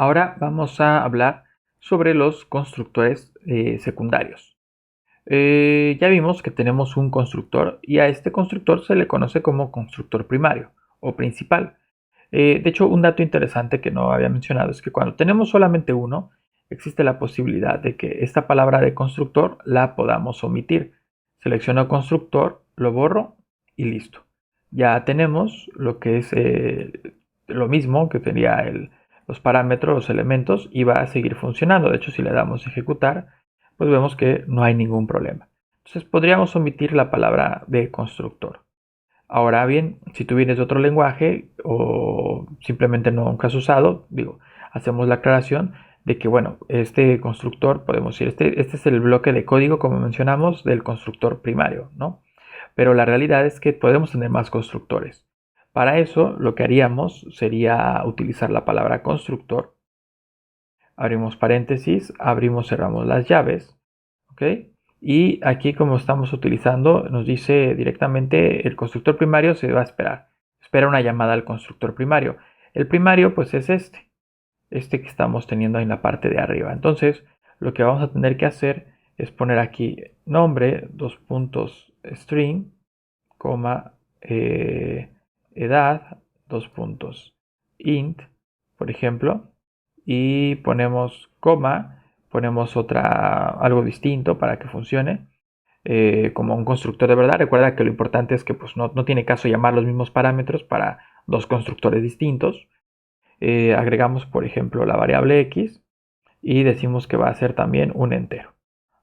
Ahora vamos a hablar sobre los constructores secundarios. Ya vimos que tenemos un constructor y a este constructor se le conoce como constructor primario o principal. De hecho, un dato interesante que no había mencionado es que cuando tenemos solamente uno, existe la posibilidad de que esta palabra de constructor la podamos omitir. Selecciono constructor, lo borro y listo. Ya tenemos lo que es lo mismo que sería los parámetros, los elementos, y va a seguir funcionando. De hecho, si le damos ejecutar, pues vemos que no hay ningún problema. Entonces podríamos omitir la palabra de constructor. Ahora bien, si tú vienes de otro lenguaje o simplemente nunca has usado, hacemos la aclaración de que, bueno, este constructor, podemos decir, este es el bloque de código, como mencionamos, del constructor primario, ¿no? Pero la realidad es que podemos tener más constructores. Para eso, lo que haríamos sería utilizar la palabra constructor, abrimos paréntesis, abrimos, cerramos las llaves, ¿ok? Y aquí, como estamos utilizando, nos dice directamente el constructor primario se va a esperar. Espera una llamada al constructor primario. El primario pues es este que estamos teniendo en la parte de arriba. Entonces, lo que vamos a tener que hacer es poner aquí nombre, dos puntos string, coma, edad, dos puntos int, por ejemplo, y ponemos coma, ponemos algo distinto para que funcione, como un constructor de verdad. Recuerda que lo importante es que pues, no tiene caso llamar los mismos parámetros para dos constructores distintos. Agregamos, por ejemplo, la variable x y decimos que va a ser también un entero.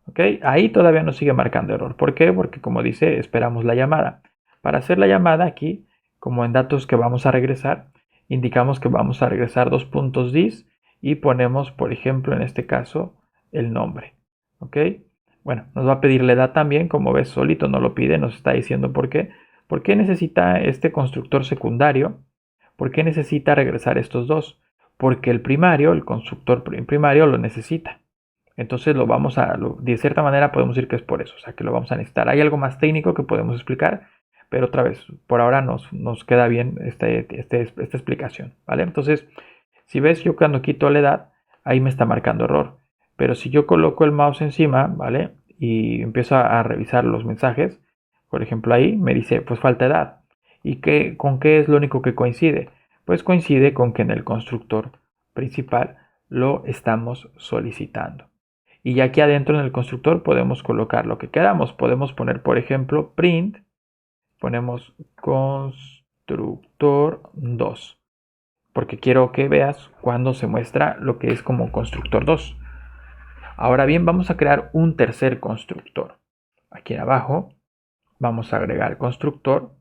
¿Ok? Ahí todavía nos sigue marcando error. ¿Por qué? Porque como dice, esperamos la llamada. Para hacer la llamada aquí, como en datos que vamos a regresar, indicamos que vamos a regresar dos puntos dis y ponemos, por ejemplo, en este caso, el nombre. ¿Ok? Bueno, nos va a pedir la edad también, como ves, solito no lo pide, nos está diciendo por qué. ¿Por qué necesita este constructor secundario? ¿Por qué necesita regresar estos dos? Porque el primario, el constructor primario, lo necesita. Entonces de cierta manera podemos decir que es por eso, o sea que lo vamos a necesitar. Hay algo más técnico que podemos explicar, pero otra vez, por ahora nos queda bien esta explicación, ¿vale? Entonces, si ves, yo cuando quito la edad, ahí me está marcando error. Pero si yo coloco el mouse encima, ¿vale? Y empiezo a revisar los mensajes, por ejemplo ahí me dice, pues falta edad. ¿Y con qué es lo único que coincide? Pues coincide con que en el constructor principal lo estamos solicitando. Y ya aquí adentro en el constructor podemos colocar lo que queramos. Podemos poner, por ejemplo, print, ponemos constructor 2, porque quiero que veas cuando se muestra lo que es como constructor 2. Ahora bien, vamos a crear un tercer constructor. Aquí abajo vamos a agregar constructor,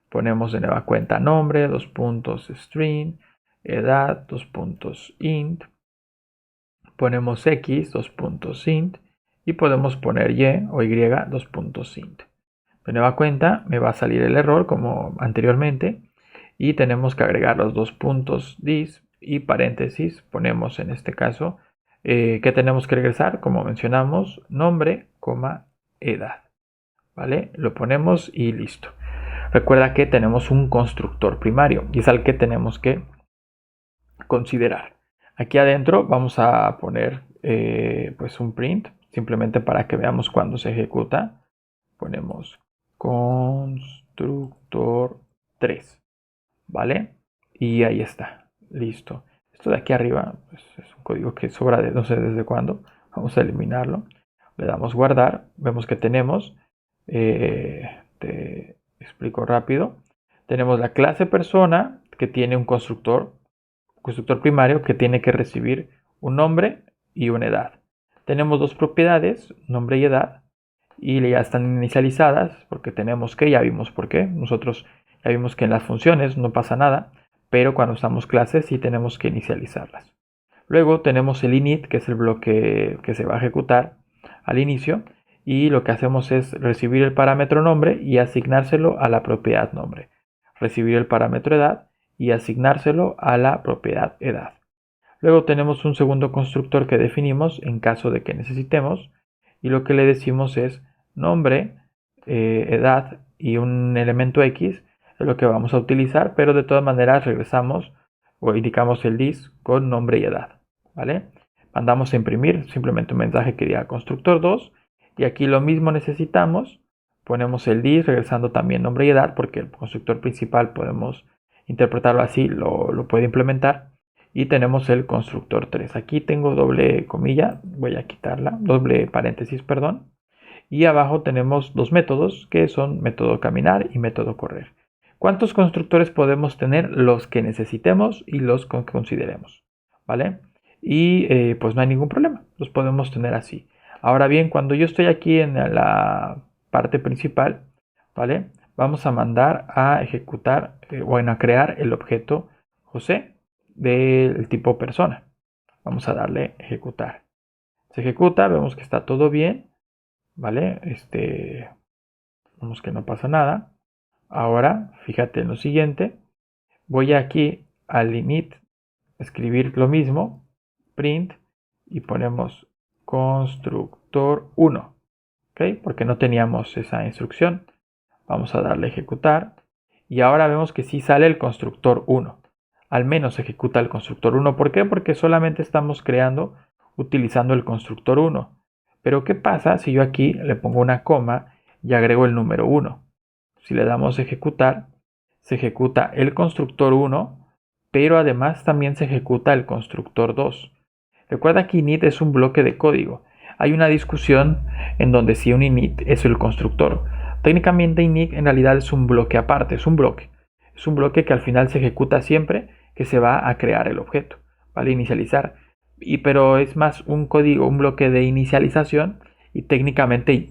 ponemos de nueva cuenta nombre, dos puntos string, edad, dos puntos int, ponemos x, dos puntos int, y podemos poner y o y, dos puntos int. De nueva cuenta me va a salir el error como anteriormente y tenemos que agregar los dos puntos dis y paréntesis. Ponemos en este caso que tenemos que regresar, como mencionamos, nombre, edad. ¿Vale? Lo ponemos y listo. Recuerda que tenemos un constructor primario y es al que tenemos que considerar. Aquí adentro vamos a poner pues un print, simplemente para que veamos cuando se ejecuta. Ponemos constructor 3, ¿vale? Y ahí está, listo. Esto de aquí arriba pues, es un código que sobra de no sé desde cuándo. Vamos a eliminarlo. Le damos guardar, vemos que tenemos, te explico rápido, tenemos la clase persona que tiene un constructor primario que tiene que recibir un nombre y una edad. Tenemos dos propiedades, nombre y edad, y ya están inicializadas porque tenemos que, ya vimos por qué, nosotros ya vimos que en las funciones no pasa nada, pero cuando usamos clases sí tenemos que inicializarlas. Luego tenemos el init, que es el bloque que se va a ejecutar al inicio, y lo que hacemos es recibir el parámetro nombre y asignárselo a la propiedad nombre, recibir el parámetro edad y asignárselo a la propiedad edad. Luego tenemos un segundo constructor que definimos en caso de que necesitemos, y lo que le decimos es nombre, edad y un elemento x, es lo que vamos a utilizar, pero de todas maneras regresamos o indicamos el dis con nombre y edad. ¿vale? Mandamos a imprimir simplemente un mensaje que diga constructor2 y aquí lo mismo necesitamos. Ponemos el dis, regresando también nombre y edad, porque el constructor principal podemos interpretarlo así, lo puede implementar. Y tenemos el constructor 3. Aquí tengo doble comilla, voy a quitarla, doble paréntesis, perdón. Y abajo tenemos dos métodos, que son método caminar y método correr. ¿Cuántos constructores podemos tener? Los que necesitemos y los que consideremos, ¿vale? Y pues no hay ningún problema, los podemos tener así. Ahora bien, cuando yo estoy aquí en la parte principal, ¿vale? Vamos a mandar a ejecutar, bueno, a crear el objeto José del tipo persona. Vamos a darle ejecutar. Se ejecuta, vemos que está todo bien, ¿vale? Vemos que no pasa nada. Ahora, fíjate en lo siguiente. Voy aquí al init, escribir lo mismo, print, y ponemos constructor 1, ¿ok? Porque no teníamos esa instrucción. Vamos a darle a ejecutar. Y ahora vemos que sí sale el constructor 1. Al menos ejecuta el constructor 1. ¿Por qué? Porque solamente estamos creando utilizando el constructor 1. Pero ¿qué pasa si yo aquí le pongo una coma y agrego el número 1? Si le damos a ejecutar, se ejecuta el constructor 1, pero además también se ejecuta el constructor 2. Recuerda que init es un bloque de código. Hay una discusión en donde si un init es el constructor. Técnicamente init en realidad es un bloque aparte, es un bloque. Es un bloque que al final se ejecuta siempre que se va a crear el objeto, ¿vale? Inicializar. Pero es más un código, un bloque de inicialización y técnicamente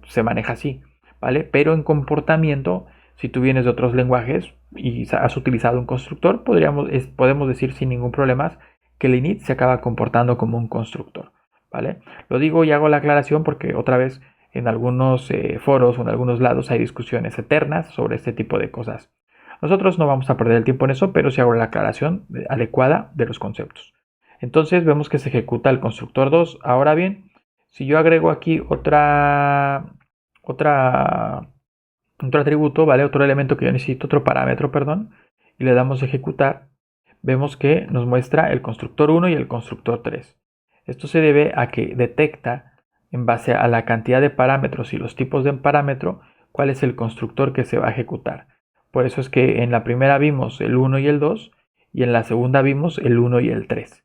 se maneja así, ¿vale? Pero en comportamiento, si tú vienes de otros lenguajes y has utilizado un constructor, podemos decir sin ningún problema que el init se acaba comportando como un constructor, ¿vale? Lo digo y hago la aclaración porque otra vez en algunos foros o en algunos lados hay discusiones eternas sobre este tipo de cosas. Nosotros no vamos a perder el tiempo en eso, pero sí hago la aclaración adecuada de los conceptos. Entonces vemos que se ejecuta el constructor 2. Ahora bien, si yo agrego aquí otro atributo, ¿vale? Otro elemento que yo necesito, otro parámetro, perdón, y le damos a ejecutar, vemos que nos muestra el constructor 1 y el constructor 3. Esto se debe a que detecta, en base a la cantidad de parámetros y los tipos de parámetro, cuál es el constructor que se va a ejecutar. Por eso es que en la primera vimos el 1 y el 2 y en la segunda vimos el 1 y el 3.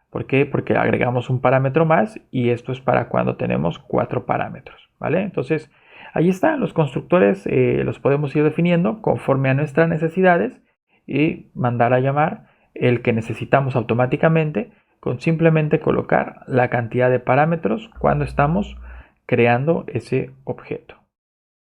¿Por qué? Porque agregamos un parámetro más y esto es para cuando tenemos 4 parámetros, ¿vale? Entonces, ahí está, los constructores los podemos ir definiendo conforme a nuestras necesidades y mandar a llamar el que necesitamos automáticamente con simplemente colocar la cantidad de parámetros cuando estamos creando ese objeto.